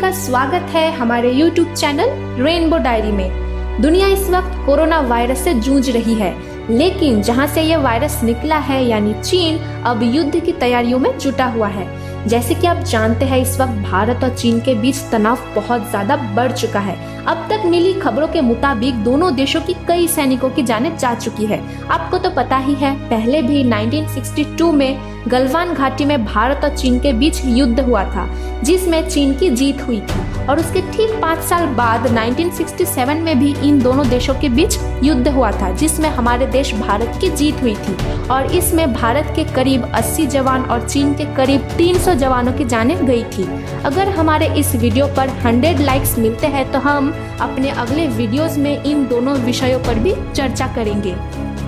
का स्वागत है हमारे YouTube चैनल रेनबो डायरी में। दुनिया इस वक्त कोरोना वायरस से जूझ रही है, लेकिन जहां से ये वायरस निकला है यानी चीन, अब युद्ध की तैयारियों में जुटा हुआ है। जैसे कि आप जानते हैं, इस वक्त भारत और चीन के बीच तनाव बहुत ज्यादा बढ़ चुका है। अब तक मिली खबरों के मुताबिक दोनों देशों की कई सैनिकों की जानें जा चुकी है। आपको तो पता ही है, पहले भी 1962 में गलवान घाटी में भारत और चीन के बीच युद्ध हुआ था, जिसमें चीन की जीत हुई थी। और उसके ठीक 5 साल बाद 1967 में भी इन दोनों देशों के बीच युद्ध हुआ था, जिसमें हमारे देश भारत की जीत हुई थी। और इसमें भारत के करीब 80 जवान और चीन के करीब 300 जवानों की जानें गई थी। अगर हमारे इस वीडियो पर 100 लाइक्स मिलते हैं तो हम अपने अगले वीडियोस में इन दोनों विषयों पर भी चर्चा करेंगे।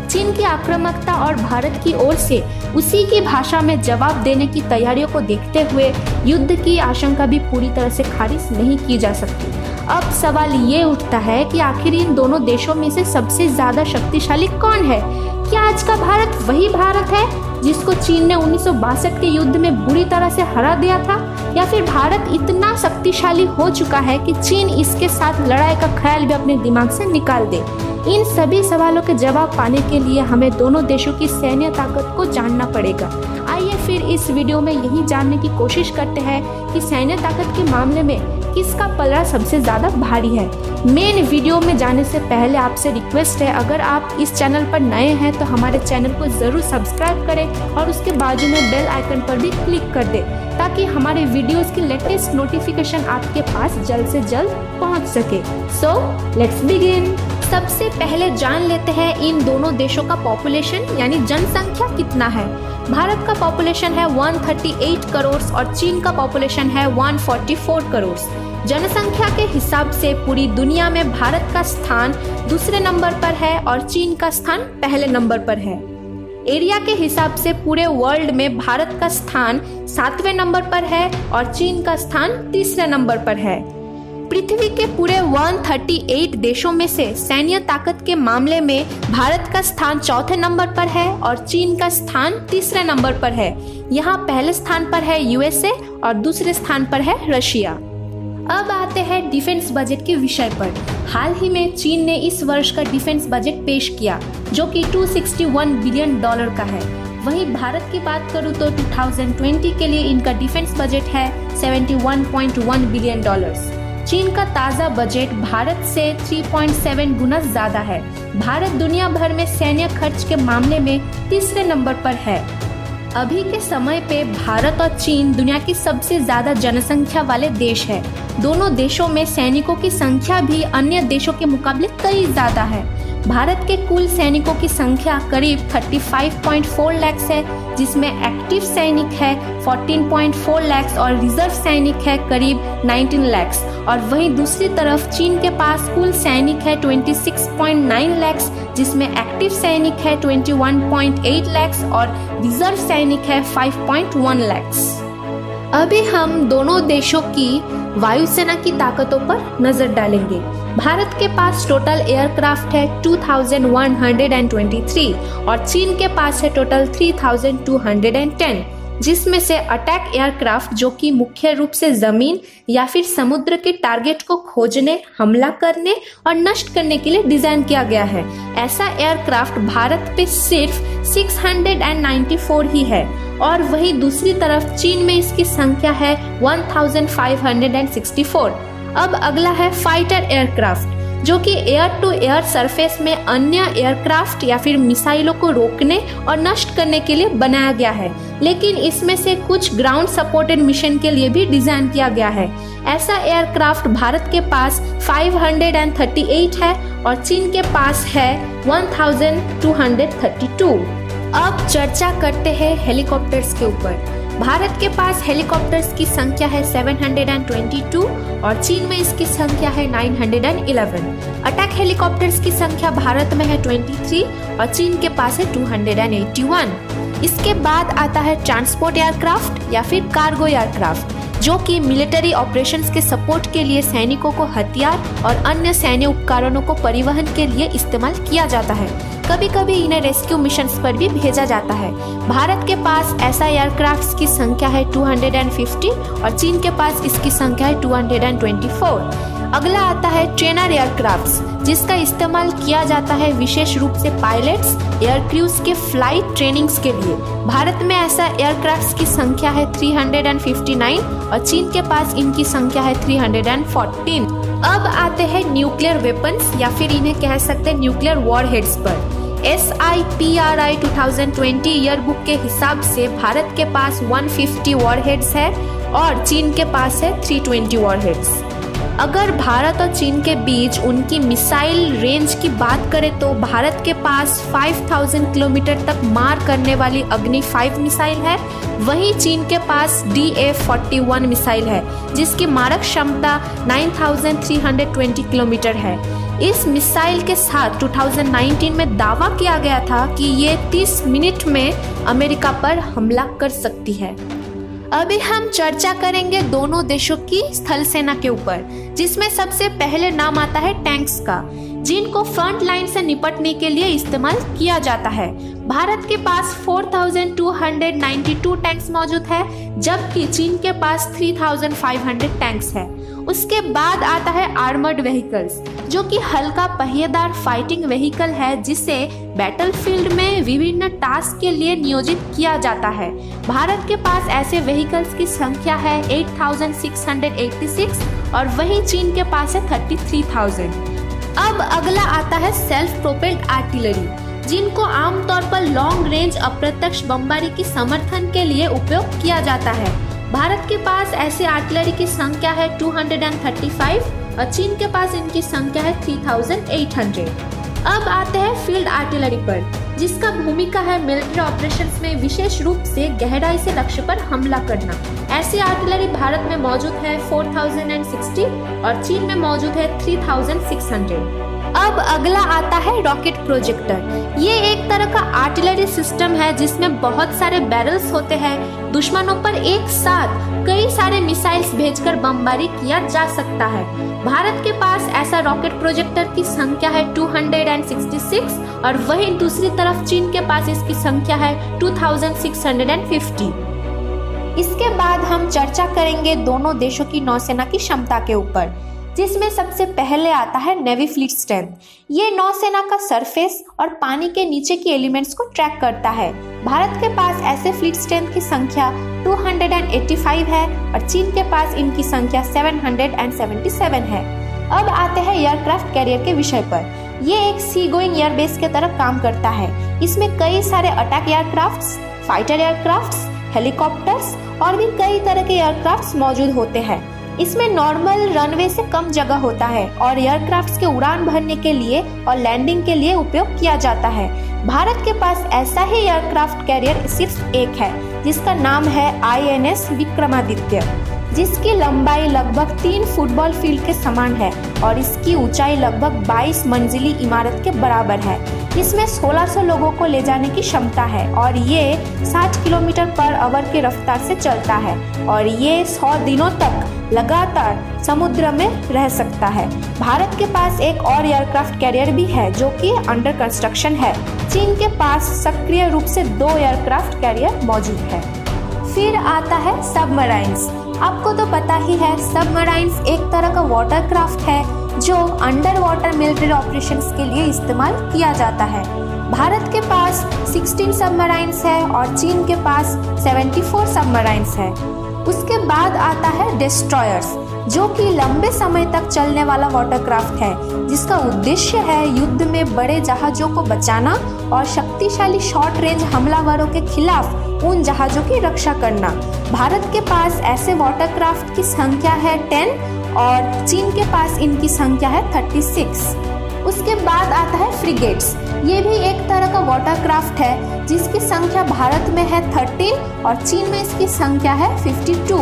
चीन की आक्रामकता और भारत की ओर से उसी की भाषा में जवाब देने की तैयारियों को देखते हुए युद्ध की आशंका भी पूरी तरह से खारिज नहीं की जा सकती। अब सवाल ये उठता है कि आखिर इन दोनों देशों में से सबसे ज्यादा शक्तिशाली कौन है? क्या आज का भारत वही भारत है जिसको चीन ने 1962 के युद्ध में बुरी तरह से हरा दिया था, या फिर भारत इतना शक्तिशाली हो चुका है कि चीन इसके साथ लड़ाई का ख्याल भी अपने दिमाग से निकाल दे? इन सभी सवालों के जवाब पाने के लिए हमें दोनों देशों की सैन्य ताकत को जानना पड़ेगा। आइए फिर इस वीडियो में यही जानने की कोशिश करते हैं कि सैन्य ताकत के मामले में किसका पलड़ा सबसे ज्यादा भारी है। मेन वीडियो में जाने से पहले आपसे रिक्वेस्ट है, अगर आप इस चैनल पर नए हैं तो हमारे चैनल को जरूर सब्सक्राइब करें और उसके बाजू में बेल आइकन पर भी क्लिक कर दें, ताकि हमारे वीडियोस की लेटेस्ट नोटिफिकेशन आपके पास जल्द से जल्द पहुंच सके। So let's begin. सबसे पहले जान लेते हैं इन दोनों देशों का पॉपुलेशन यानी जनसंख्या कितना है। भारत का पॉपुलेशन है 138 करोड़ और चीन का पॉपुलेशन है 144 करोड़। जनसंख्या के हिसाब से पूरी दुनिया में भारत का स्थान दूसरे नंबर पर है और चीन का स्थान पहले नंबर पर है। एरिया के हिसाब से पूरे वर्ल्ड में भारत का स्थान 7वें नंबर पर है और चीन का स्थान 3रे नंबर पर है। पृथ्वी के पूरे 138 देशों में से सैन्य ताकत के मामले में भारत का स्थान 4थे नंबर पर है और चीन का स्थान 3रे नंबर पर है। यहाँ पहले स्थान पर है यूएसए और दूसरे स्थान पर है रशिया। अब आते हैं डिफेंस बजट के विषय पर। हाल ही में चीन ने इस वर्ष का डिफेंस बजट पेश किया, जो कि $261 बिलियन का है। वहीं भारत की बात करूं तो 2020 के लिए इनका डिफेंस बजट है $71.1 बिलियन। चीन का ताज़ा बजट भारत से 3.7 गुना ज्यादा है। भारत दुनिया भर में सैन्य खर्च के मामले में 3रे नंबर पर है। अभी के समय पे भारत और चीन दुनिया की सबसे ज्यादा जनसंख्या वाले देश है। दोनों देशों में सैनिकों की संख्या भी अन्य देशों के मुकाबले कई ज्यादा है। भारत के कुल सैनिकों की संख्या करीब 35.4 लाख है, जिसमें एक्टिव सैनिक है 14.4 लाख और रिजर्व सैनिक है करीब 19 लाख। और वहीं दूसरी तरफ चीन के पास कुल सैनिक है 26.9 लाख, जिसमें एक्टिव सैनिक है 21.8 लाख और रिजर्व सैनिक है 5.1 लाख। अभी हम दोनों देशों की वायुसेना की ताकतों पर नजर डालेंगे। भारत के पास टोटल एयरक्राफ्ट है 2123 और चीन के पास है टोटल 3210, जिसमें से अटैक एयरक्राफ्ट, जो कि मुख्य रूप से जमीन या फिर समुद्र के टारगेट को खोजने, हमला करने और नष्ट करने के लिए डिजाइन किया गया है, ऐसा एयरक्राफ्ट भारत पे सिर्फ 694 ही है। और वहीं दूसरी तरफ चीन में इसकी संख्या है 1564। अब अगला है फाइटर एयरक्राफ्ट, जो कि एयर टू एयर सरफेस में अन्य एयरक्राफ्ट या फिर मिसाइलों को रोकने और नष्ट करने के लिए बनाया गया है, लेकिन इसमें से कुछ ग्राउंड सपोर्टेड मिशन के लिए भी डिजाइन किया गया है। ऐसा एयरक्राफ्ट भारत के पास 538 है और चीन के पास है 1232। अब चर्चा करते हैं हेलीकॉप्टर्स के ऊपर। भारत के पास हेलीकॉप्टर्स की संख्या है 722 और चीन में इसकी संख्या है 911। अटैक हेलीकॉप्टर्स की संख्या भारत में है 23 और चीन के पास है 281। इसके बाद आता है ट्रांसपोर्ट एयरक्राफ्ट या फिर कार्गो एयरक्राफ्ट, जो कि मिलिट्री ऑपरेशंस के सपोर्ट के लिए सैनिकों को हथियार और अन्य सैन्य उपकरणों को परिवहन के लिए इस्तेमाल किया जाता है। कभी कभी इन्हें रेस्क्यू मिशंस पर भी भेजा जाता है। भारत के पास ऐसा एयरक्राफ्ट्स की संख्या है 250 और चीन के पास इसकी संख्या है 224। अगला आता है ट्रेनर एयरक्राफ्ट्स, जिसका इस्तेमाल किया जाता है विशेष रूप से पायलट्स, एयर क्रूज के फ्लाइट ट्रेनिंग्स के लिए। भारत में ऐसा एयरक्राफ्ट्स की संख्या है 359 और चीन के पास इनकी संख्या है 314। अब आते हैं न्यूक्लियर वेपन्स या फिर इन्हें कह सकते हैं न्यूक्लियर वॉरहेड्स पर। SIPRI 2020 ईयरबुक के हिसाब से भारत के पास 150 वॉरहेड्स है और चीन के पास है 320 वॉरहेड्स। अगर भारत और चीन के बीच उनकी मिसाइल रेंज की बात करें तो भारत के पास 5000 किलोमीटर तक मार करने वाली अग्नि 5 मिसाइल है, वहीं चीन के पास DA-41 मिसाइल है जिसकी मारक क्षमता 9320 किलोमीटर है। इस मिसाइल के साथ 2019 में दावा किया गया था कि ये 30 मिनट में अमेरिका पर हमला कर सकती है। अभी हम चर्चा करेंगे दोनों देशों की स्थल सेना के ऊपर, जिसमें सबसे पहले नाम आता है टैंक्स का, जिनको फ्रंट लाइन से निपटने के लिए इस्तेमाल किया जाता है। भारत के पास 4292 टैंक्स मौजूद है, जबकि चीन के पास 3500 टैंक्स है। उसके बाद आता है आर्मर्ड व्हीकल्स, जो कि हल्का पहिएदार फाइटिंग व्हीकल है जिसे बैटलफील्ड में विभिन्न टास्क के लिए नियोजित किया जाता है। भारत के पास ऐसे व्हीकल्स की संख्या है 8686 और वहीं चीन के पास है 33000। अब अगला आता है सेल्फ प्रोपेल्ड आर्टिलरी, जिनको आमतौर पर लॉन्ग रेंज अप्रत्यक्ष बमबारी की समर्थन के लिए उपयोग किया जाता है। भारत के पास ऐसे आर्टिलरी की संख्या है 235 और चीन के पास इनकी संख्या है 3800। अब आते हैं फील्ड आर्टिलरी पर, जिसका भूमिका है मिलिट्री ऑपरेशंस में विशेष रूप से गहराई से लक्ष्य पर हमला करना। ऐसी आर्टिलरी भारत में मौजूद है 4060 और चीन में मौजूद है 3600। अब अगला आता है रॉकेट प्रोजेक्टर। ये एक तरह का आर्टिलरी सिस्टम है जिसमें बहुत सारे बैरल्स होते हैं। दुश्मनों पर एक साथ कई सारे मिसाइल्स भेजकर बमबारी किया जा सकता है। भारत के पास ऐसा रॉकेट प्रोजेक्टर की संख्या है 266 और वहीं दूसरी तरफ चीन के पास इसकी संख्या है 2650। इसके बाद हम चर्चा करेंगे दोनों देशों की नौसेना की क्षमता के ऊपर, जिसमें सबसे पहले आता है नेवी फ्लीट स्ट्रेंथ। ये नौसेना का सरफेस और पानी के नीचे की एलिमेंट्स को ट्रैक करता है। भारत के पास ऐसे फ्लीट स्ट्रेंथ की संख्या 285 है और चीन के पास इनकी संख्या 777 है। अब आते हैं एयरक्राफ्ट कैरियर के विषय पर। ये एक सी गोइंग एयरबेस के तरह काम करता है। इसमें कई सारे attack aircrafts, fighter aircrafts, helicopters और भी कई तरह के एयरक्राफ्ट्स मौजूद होते हैं। इसमें नॉर्मल रनवे से कम जगह होता है और एयरक्राफ्ट्स के उड़ान भरने के लिए और लैंडिंग के लिए उपयोग किया जाता है। भारत के पास ऐसा ही एयरक्राफ्ट कैरियर सिर्फ एक है, जिसका नाम है INS विक्रमादित्य, जिसकी लंबाई लगभग 3 फुटबॉल फील्ड के समान है और इसकी ऊंचाई लगभग 22 मंजिली इमारत के बराबर है। इसमें 1600 लोगों को ले जाने की क्षमता है और ये 60 किलोमीटर पर आवर की रफ्तार से चलता है और ये 100 दिनों तक लगातार समुद्र में रह सकता है। भारत के पास एक और एयरक्राफ्ट कैरियर भी है जो कि अंडर कंस्ट्रक्शन है। चीन के पास सक्रिय रूप से 2 एयरक्राफ्ट कैरियर मौजूद है। फिर आता है सबमराइन्स। आपको तो पता ही है, सबमराइन्स एक तरह का वाटरक्राफ्ट है जो अंडर वाटर मिलिट्री ऑपरेशंस के लिए इस्तेमाल किया जाता है। भारत के पास 16 सबमराइन्स है और चीन के पास 74 सबमराइन्स है। उसके बाद आता है डिस्ट्रॉयर्स, जो कि लंबे समय तक चलने वाला वाटरक्राफ्ट है, जिसका उद्देश्य है युद्ध में बड़े जहाज़ों को बचाना और शक्तिशाली शॉर्ट रेंज हमलावरों के खिलाफ उन जहाज़ों की रक्षा करना। भारत के पास ऐसे वाटरक्राफ्ट की संख्या है 10 और चीन के पास इनकी संख्या है 36। उसके बाद आता है फ्रिगेट्स। ये भी एक तरह का वाटरक्राफ्ट है जिसकी संख्या भारत में है 13 और चीन में इसकी संख्या है 52।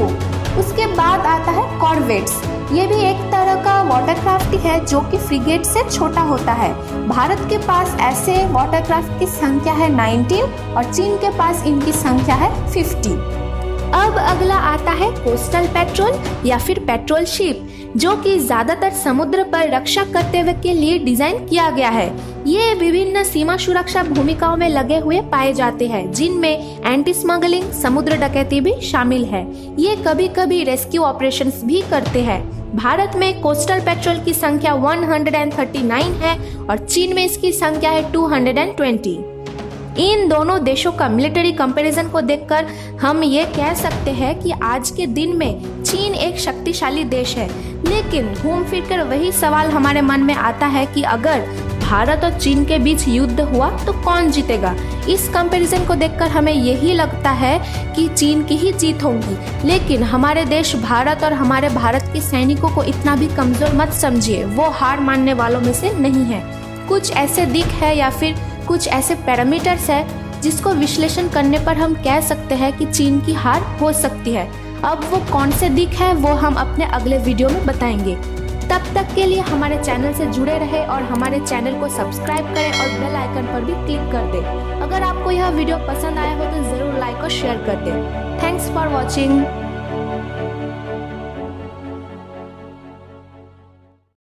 उसके बाद आता है कॉर्वेट्स। ये भी एक तरह का वाटरक्राफ्ट है जो कि फ्रिगेट से छोटा होता है। भारत के पास ऐसे वाटरक्राफ्ट की संख्या है 19 और चीन के पास इनकी संख्या है 50। अब अगला आता है कोस्टल पेट्रोल या फिर पेट्रोल शिप। जो कि ज्यादातर समुद्र पर रक्षा कर्तव्य के लिए डिजाइन किया गया है। ये विभिन्न सीमा सुरक्षा भूमिकाओं में लगे हुए पाए जाते हैं, जिनमें एंटी स्मगलिंग, समुद्र डकैती भी शामिल है। ये कभी कभी रेस्क्यू ऑपरेशंस भी करते हैं। भारत में कोस्टल पेट्रोल की संख्या 139 है और चीन में इसकी संख्या है 220। इन दोनों देशों का मिलिट्री कंपैरिजन को देखकर हम ये कह सकते हैं कि आज के दिन में चीन एक शक्तिशाली देश है। लेकिन घूम फिर कर वही सवाल हमारे मन में आता है कि अगर भारत और चीन के बीच युद्ध हुआ तो कौन जीतेगा। इस कंपैरिजन को देखकर हमें यही लगता है कि चीन की ही जीत होगी। लेकिन हमारे देश भारत और हमारे भारत के सैनिकों को इतना भी कमजोर मत समझिए, वो हार मानने वालों में से नहीं है। कुछ ऐसे दिख है या फिर कुछ ऐसे पैरामीटर्स है जिसको विश्लेषण करने पर हम कह सकते हैं कि चीन की हार हो सकती है। अब वो कौन से दिख है वो हम अपने अगले वीडियो में बताएंगे। तब तक के लिए हमारे चैनल से जुड़े रहे और हमारे चैनल को सब्सक्राइब करें और बेल आइकन पर भी क्लिक कर दें। अगर आपको यह वीडियो पसंद आया हो तो जरूर लाइक और शेयर कर दें। Thanks for watching.